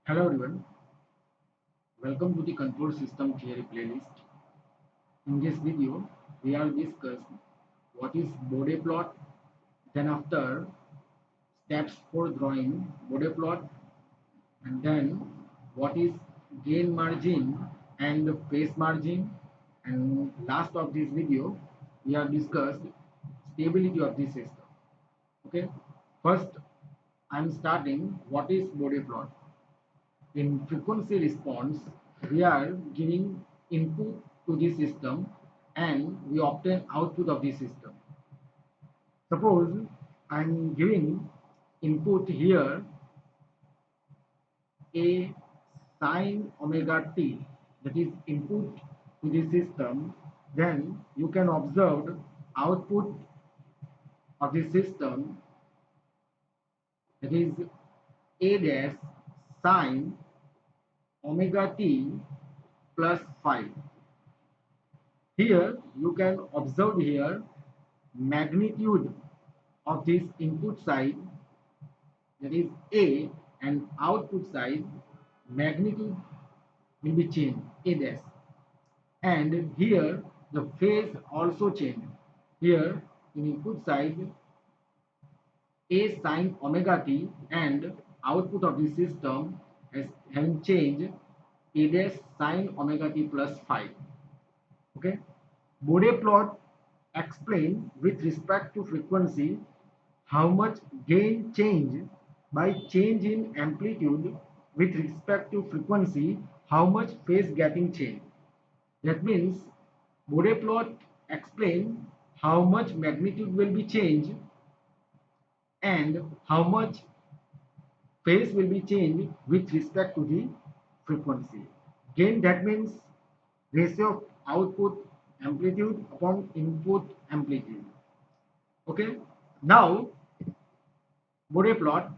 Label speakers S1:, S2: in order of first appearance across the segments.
S1: Hello everyone, welcome to the control system theory playlist. In this video, we are discuss what is Bode plot, then after steps for drawing Bode plot, and then what is gain margin and phase margin, and last of this video, we have discussed stability of the system. Okay, first I am starting what is Bode plot. In frequency response, we are giving input to the system and we obtain output of the system. Suppose I'm giving input here a sine omega t, that is input to the system, then you can observe output of the system, that is a dash sine omega t plus phi. Here you can observe here magnitude of this input side, that is A, and output side magnitude will be changed A dash, and here the phase also change. Here in input side A sine omega t and output of the system has having changed A dash sine omega t plus phi. Okay, Bode plot explain with respect to frequency how much gain change by change in amplitude with respect to frequency, how much phase getting change. That means Bode plot explain how much magnitude will be changed and how much phase will be changed with respect to the frequency. Gain, that means ratio of output amplitude upon input amplitude. Okay, now Bode plot.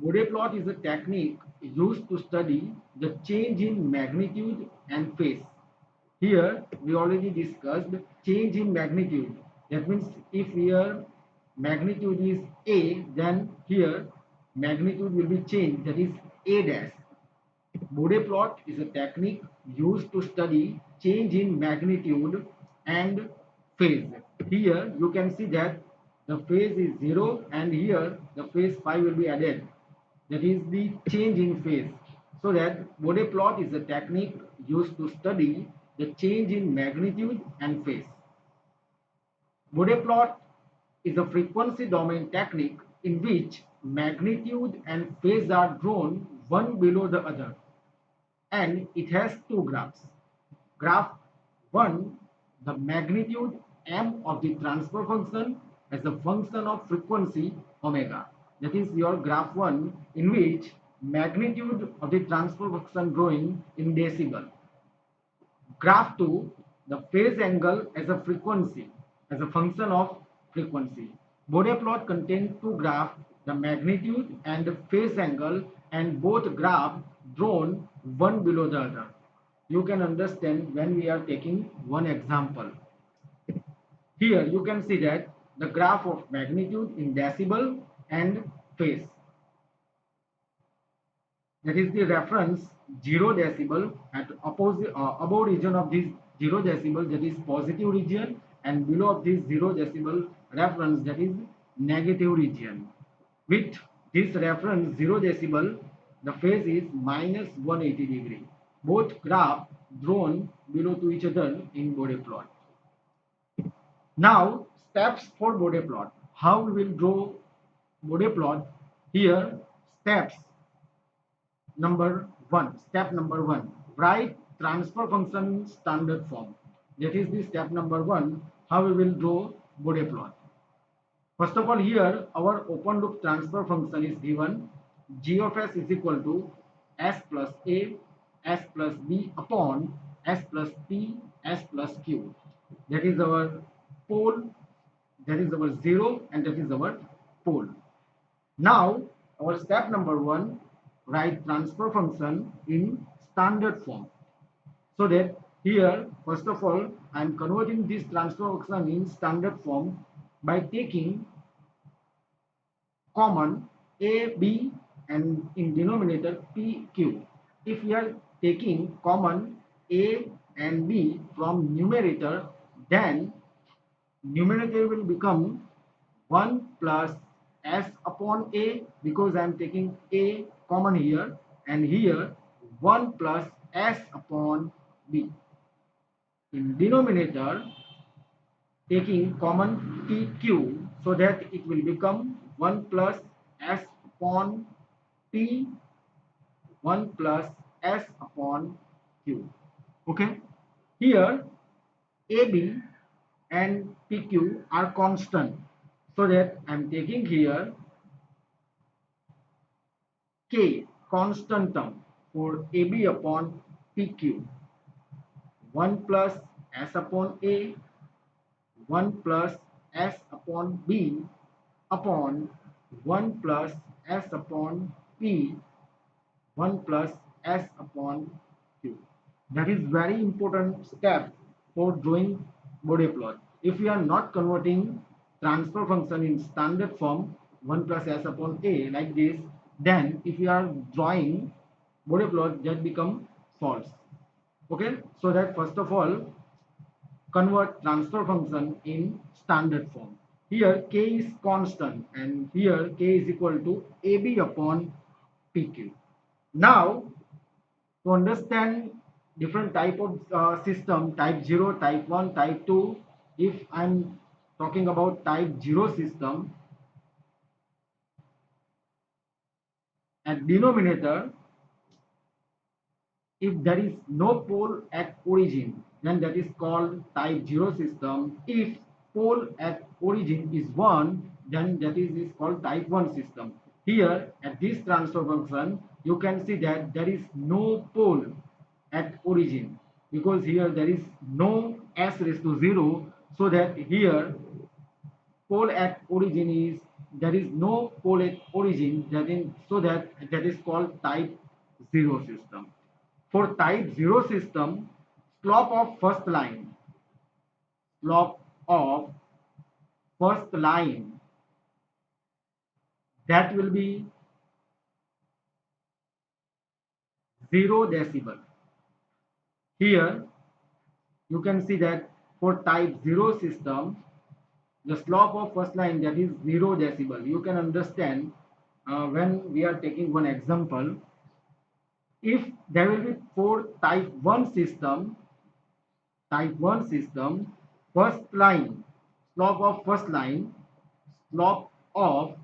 S1: Bode plot is a technique used to study the change in magnitude and phase. Here we already discussed change in magnitude. That means if here magnitude is A, then here magnitude will be changed, that is A dash. Bode plot is a technique used to study change in magnitude and phase. Here you can see that the phase is 0 and here the phase phi will be added. That is the change in phase. So that Bode plot is a technique used to study the change in magnitude and phase. Bode plot is a frequency domain technique in which magnitude and phase are drawn one below the other, and it has two graphs. Graph 1, the magnitude m of the transfer function as a function of frequency omega. That is your graph 1, in which magnitude of the transfer function drawing in decibel. Graph 2, the phase angle as a frequency, as a function of frequency. Bode plot contains two graphs, the magnitude and the phase angle, and both graphs drawn one below the other. You can understand when we are taking one example. Here you can see that the graph of magnitude in decibel and phase. That is the reference 0 decibel at opposite above region of this 0 decibel, that is positive region, and below of this 0 decibel reference, that is negative region. With this reference 0 decibel, the phase is minus 180 degree. Both graph drawn below to each other in Bode plot. Now steps for Bode plot. How we will draw Bode plot? Here steps number 1. Step number 1. Write transfer function standard form. That is the step number 1. How we will draw Bode plot. First of all, here our open loop transfer function is given. G of s is equal to s plus a, s plus b upon s plus p, s plus q. That is our pole, that is our 0, and that is our pole. Now our step number 1, write transfer function in standard form. So that here first of all I am converting this transfer function in standard form by taking common a, b and in denominator PQ. If we are taking common A and B from numerator, then numerator will become 1 plus s upon a, because I am taking a common here, and here 1 plus s upon b. In denominator, taking common pq, so that it will become 1 plus s upon p, 1 plus s upon q. Okay, here AB and PQ are constant, so that I'm taking here K constant term for AB upon PQ, 1 plus S upon A, 1 plus S upon B upon 1 plus S upon P, 1 plus S upon Q. That is very important step for drawing Bode plot. If we are not converting transfer function in standard form 1 plus S upon A like this, then if we are drawing Bode plot, that become false. Okay, so that first of all convert transfer function in standard form. Here K is constant and here K is equal to AB upon PQ. Now, to understand different type of system, type 0, type 1, type 2, if I'm talking about type 0 system, at denominator, if there is no pole at origin, then that is called type 0 system. If pole at origin is 1, then that is called type 1 system. Here at this transfer function, you can see that there is no pole at origin, because here there is no s raised to 0, so that here pole at origin is, there is no pole at origin, that is, so that is called type 0 system. For type 0 system, slope of first line, slope of first line, that will be 0 decibel. Here you can see that for type 0 system, the slope of first line, that is 0 decibel. You can understand when we are taking one example. If there will be for type 1 system, first line, slope of first line, slope of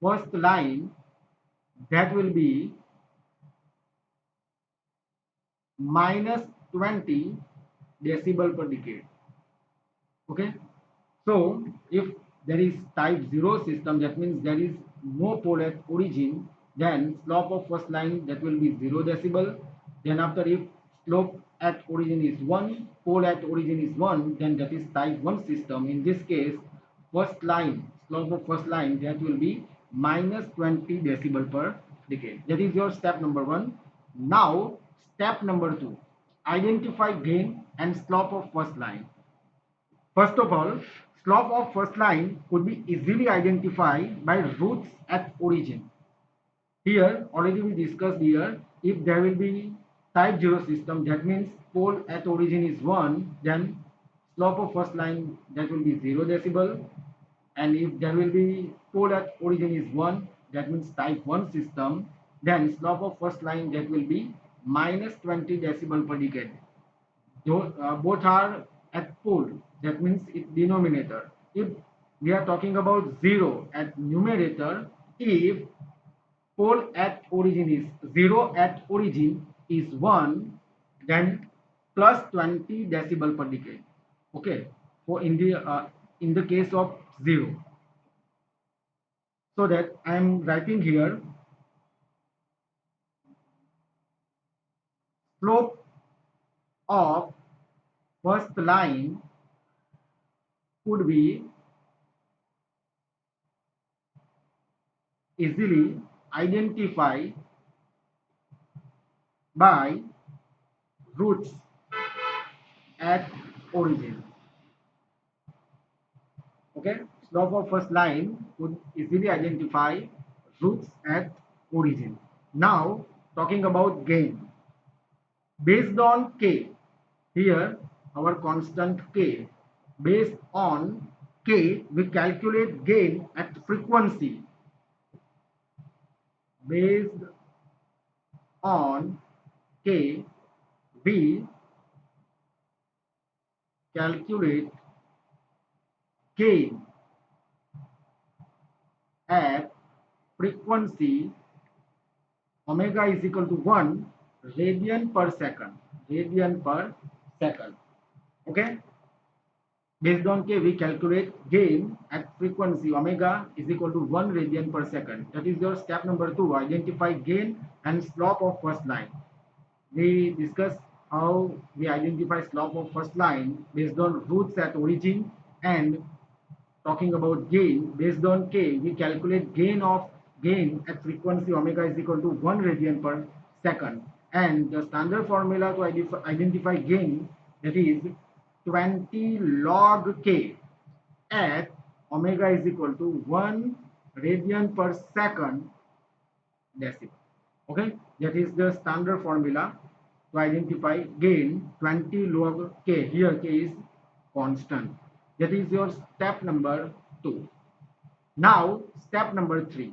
S1: first line, that will be minus 20 decibel per decade. Okay, so if there is type 0 system, that means there is no pole at origin, then slope of first line, that will be 0 decibel. Then after, if slope at origin is 1, pole at origin is 1, then that is type 1 system. In this case, first line, slope of first line, that will be minus 20 decibel per decade. That is your step number 1. Now step number 2, identify gain and slope of first line. First of all, slope of first line could be easily identified by roots at origin. Here, already we discussed here, if there will be type 0 system, that means pole at origin is 1, then slope of first line, that will be 0 decibel. And if there will be pole at origin is 1, that means type 1 system, then slope of first line, that will be minus 20 decibel per decade. Both are at pole, that means it denominator. If we are talking about 0 at numerator, if pole at origin is 0 at origin is 1, then plus 20 decibel per decade. Okay, for in the case of 0, so that I am writing here slope of first line could be easily identified by roots at origin. Okay, slope of first line could easily identify roots at origin. Now talking about gain. Based on K, here our constant K, based on K, we calculate gain at frequency. Based on K, we calculate gain at frequency omega is equal to 1 radian per second. Radian per second. Okay. Based on K, we calculate gain at frequency omega is equal to 1 radian per second. That is your step number 2. Identify gain and slope of first line. We discuss how we identify slope of first line based on roots at origin, and talking about gain based on K, we calculate gain at frequency omega is equal to 1 radian per second, and the standard formula to identify gain, that is 20 log K at omega is equal to 1 radian per second decibel. Okay, that is the standard formula to identify gain 20 log K. Here K is constant. That is your step number 2. Now step number 3.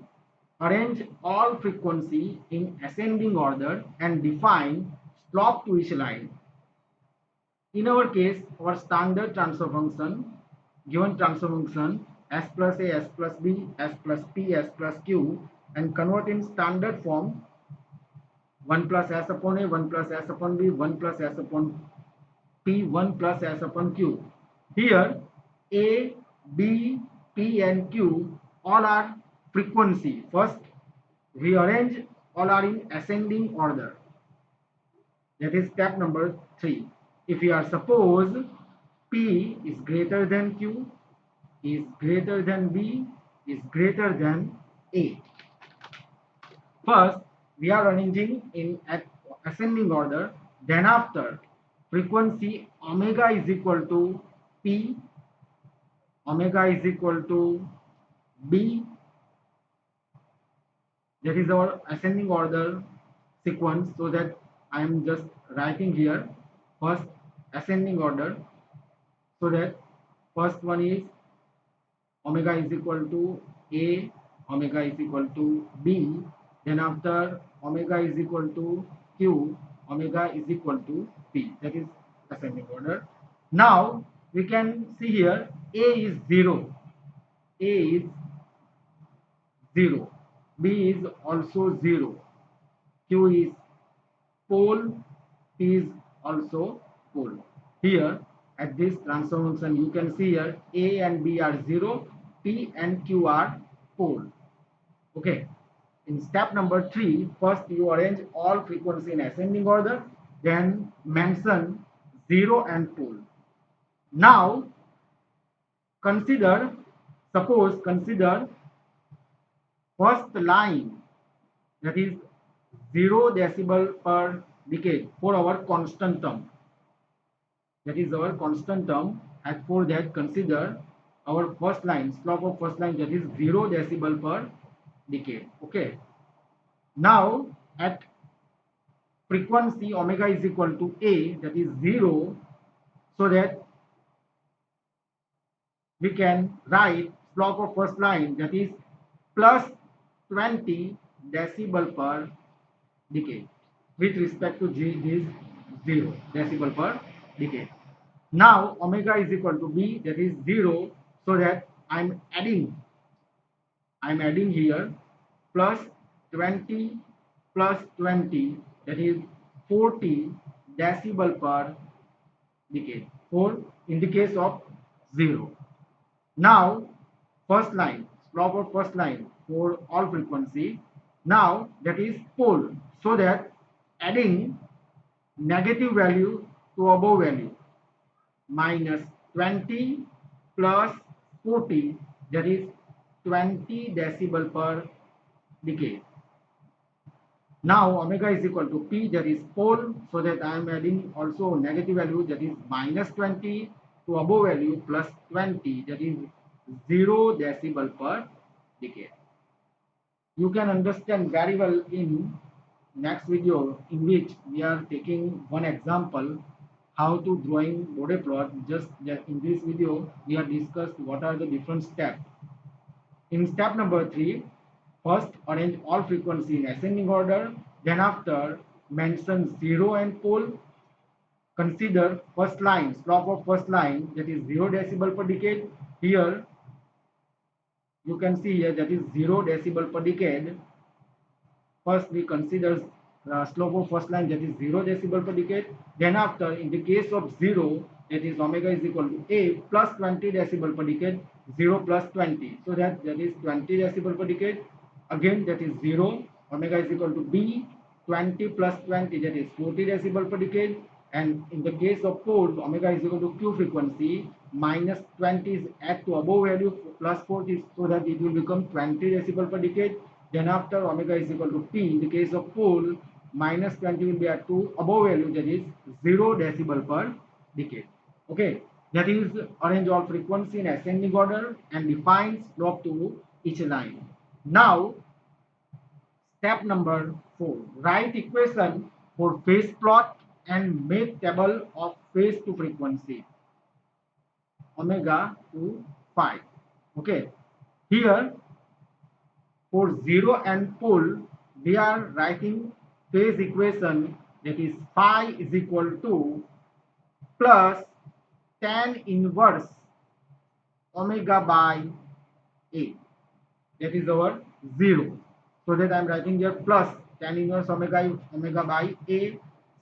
S1: Arrange all frequency in ascending order and define slope to each line. In our case, our standard transfer function, given transfer function s plus a, s plus b, s plus p, s plus q, and convert in standard form 1 plus s upon a, 1 plus s upon b, 1 plus s upon p, 1 plus s upon q. Here a, b, p and q all are frequency. First we arrange all are in ascending order. That is step number 3. If we are suppose P is greater than Q, is greater than B, is greater than A. First, we are arranging in ascending order. Then after, frequency omega is equal to P, omega is equal to B. That is our ascending order sequence, so that I am just writing here first ascending order, so that first one is omega is equal to A, omega is equal to B, then after omega is equal to Q, omega is equal to P. That is ascending order. Now we can see here A is 0, A is 0, B is also 0, Q is pole, P is also pole. Here at this transformation you can see here A and B are 0, P and Q are pole. Okay. In step number 3, first you arrange all frequency in ascending order, then mention 0 and pole. Now consider first line, that is 0 decibel per decade for our constant term. That is our constant term, and for that consider our first line, slope of first line, that is 0 decibel per decade. Okay. Now at frequency omega is equal to A, that is 0, so that we can write slope of first line, that is plus 20 decibel per decade. With respect to G, it is 0 decibel per decade. Now omega is equal to B, that is 0, so that I'm adding here plus 20 plus 20, that is 40 decibel per decade, for in the case of 0. Now first line, slope of first line for all frequency, now that is pole, so that adding negative value to above value, minus 20 plus 40, that is 20 decibel per decade. Now omega is equal to P, that is pole, so that I am adding also negative value, that is minus 20 to above value plus 20, that is 0 decibel per decade. You can understand very well in next video, in which we are taking one example how to drawing Bode plot. Just in this video we have discussed what are the different steps. In step number 3, first arrange all frequency in ascending order, then after mention 0 and pole. Consider first line, slope of first line, that is 0 decibel per decade. Here you can see here that is 0 decibel per decade. First, we consider slope of first line, that is 0 decibel per decade. Then after, in the case of 0, that is omega is equal to A plus 20 decibel per decade, 0 plus 20. So that is 20 decibel per decade. Again, that is 0, omega is equal to B, 20 plus 20, that is 40 decibel per decade. And in the case of pole, omega is equal to Q frequency, minus 20 is add to above value plus 40, so that it will become 20 decibel per decade. Then after omega is equal to P, in the case of pole, minus 20 will be add to above value, that is 0 decibel per decade. Okay, that is arrange all frequency in ascending order and define slope to each line. Now, step number 4, write equation for phase plot and make table of phase to frequency omega to phi. Okay, here for 0 and pole, we are writing phase equation, that is phi is equal to plus tan inverse omega by A. That is our 0. So that I am writing here plus tan inverse omega by A,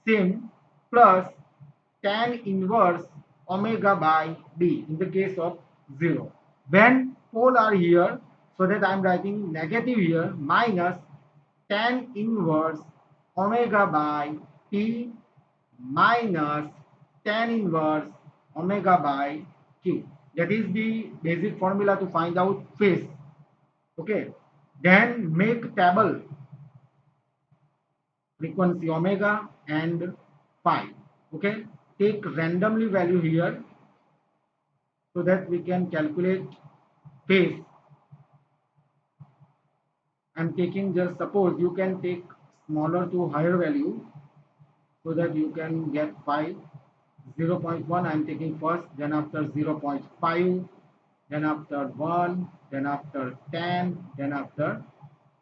S1: same plus tan inverse omega by B in the case of 0. When pole are here, so that I am writing negative here, minus tan inverse omega by P minus tan inverse omega by Q. That is the basic formula to find out phase. Okay, then make table frequency omega and phi. Okay, take randomly value here so that we can calculate phase. I'm taking, just suppose you can take smaller to higher value so that you can get phi. 0.1 I'm taking first, then after 0.5, then after 1, then after 10, then after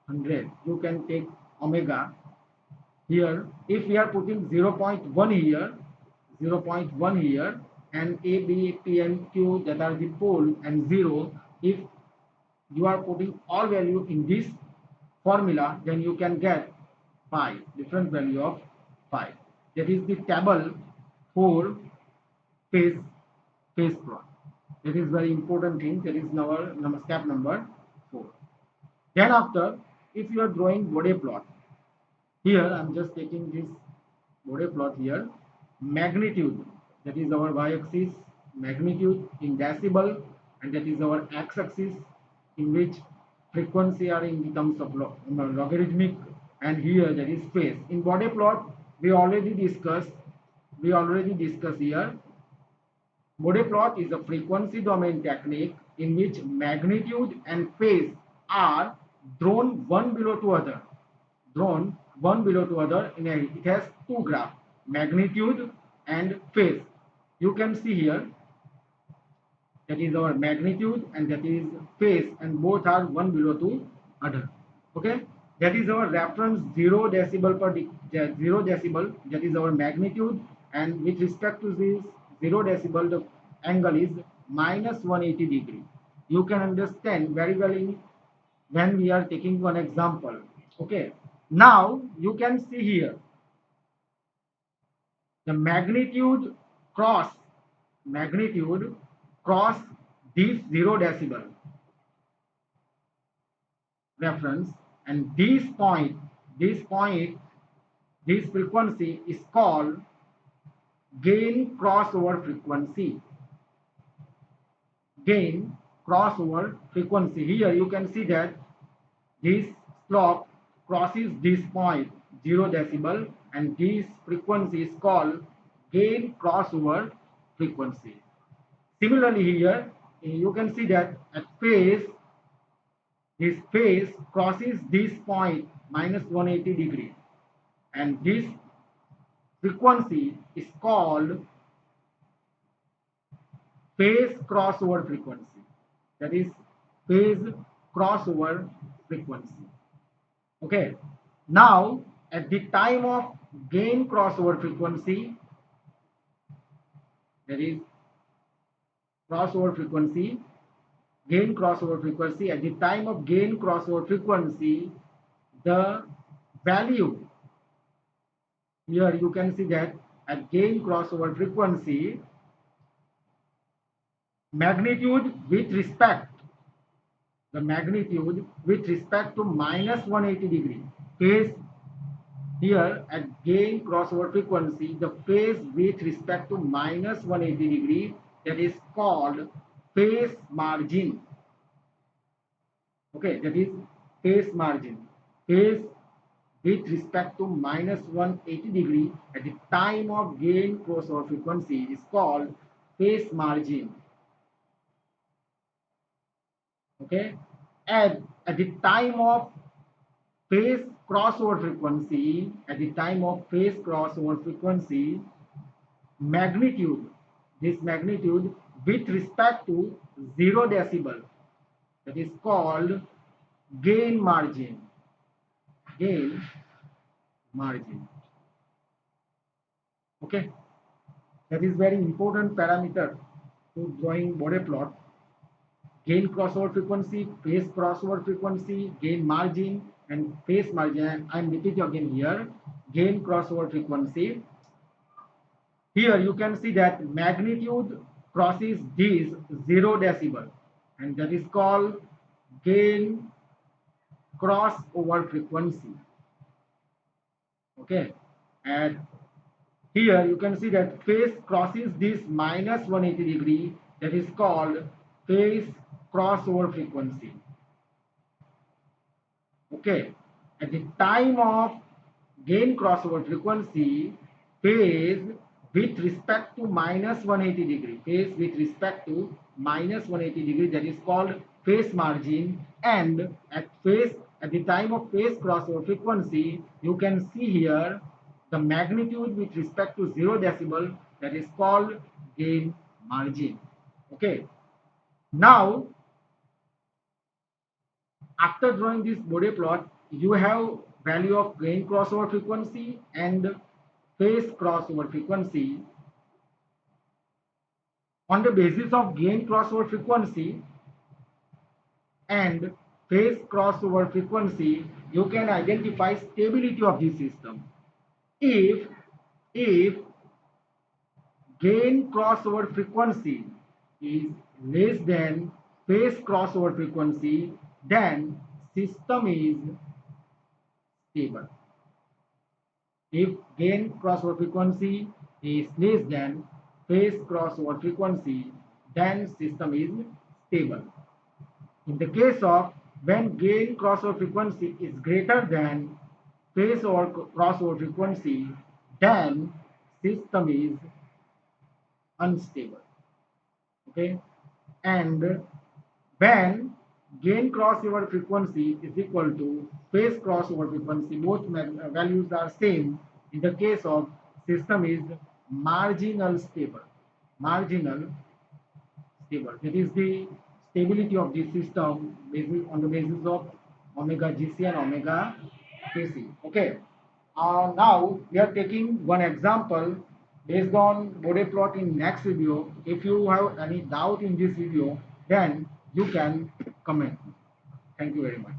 S1: 100. You can take omega. Here, if we are putting 0.1 here, 0.1 here, and A, B, P, and Q, that are the pole, and 0, if you are putting all value in this formula, then you can get phi, different value of phi. That is the table for phase plot. That is very important thing. That is our step number 4. Then after, if you are drawing Bode plot, here I am just taking this Bode plot here. Magnitude, that is our y-axis, magnitude in decibel, and that is our x-axis, in which frequency are in the terms of logarithmic, and here that is phase. In Bode plot, we already discussed here. Bode plot is a frequency domain technique in which magnitude and phase are drawn one below to other. It has two graphs, magnitude and phase. You can see here that is our magnitude and that is phase, and both are one below to other. Okay, that is our reference 0 decibel per 0 decibel, that is our magnitude, and with respect to this 0 decibel the angle is minus 180 degree. You can understand very well when we are taking one example. Okay, now you can see here the magnitude cross this 0 decibel reference, and this frequency is called gain crossover frequency. Here you can see that this slope crosses this point 0 decibel, and this frequency is called gain crossover frequency. Similarly here you can see that at phase this phase crosses this point minus 180 degree, and this frequency is called phase crossover frequency. That is phase crossover frequency. Okay. Now, at the time of gain crossover frequency, that is crossover frequency, gain crossover frequency, at the time of gain crossover frequency, the value, here you can see that at gain crossover frequency, magnitude with respect, the magnitude with respect to minus 180 degree phase, here at gain crossover frequency, the phase with respect to minus 180 degree, that is called phase margin. Okay, that is phase margin. Phase with respect to minus 180 degree at the time of gain crossover frequency is called phase margin. Okay, and at the time of phase crossover frequency, at the time of phase crossover frequency, magnitude, this magnitude with respect to 0 decibel, that is called gain margin. Gain margin. Okay, that is very important parameter to drawing Bode plot. Gain crossover frequency, phase crossover frequency, gain margin, and phase margin. I am repeating again here. Gain crossover frequency. Here you can see that magnitude crosses this 0 decibel, and that is called gain crossover frequency. Okay, and here you can see that phase crosses this minus 180 degree, that is called phase crossover frequency. Okay, at the time of gain crossover frequency, phase with respect to minus 180 degree, phase with respect to minus 180 degree, that is called phase margin, and at the time of phase crossover frequency, you can see here the magnitude with respect to 0 decibel, that is called gain margin. Okay, now after drawing this Bode plot, you have value of gain crossover frequency and phase crossover frequency. On the basis of gain crossover frequency and phase crossover frequency, you can identify stability of the system. If gain crossover frequency is less than phase crossover frequency, then system is stable. If gain crossover frequency is less than phase crossover frequency, then system is stable. In the case of when gain crossover frequency is greater than phase or crossover frequency, then system is unstable. Okay, and when gain crossover frequency is equal to phase crossover frequency, both values are same. In the case of system is marginal stable. Marginal stable. That is the stability of the system on the basis of omega GC and omega KC. Okay. Now we are taking one example based on Bode plot in next video. If you have any doubt in this video, then you can comment. Thank you very much.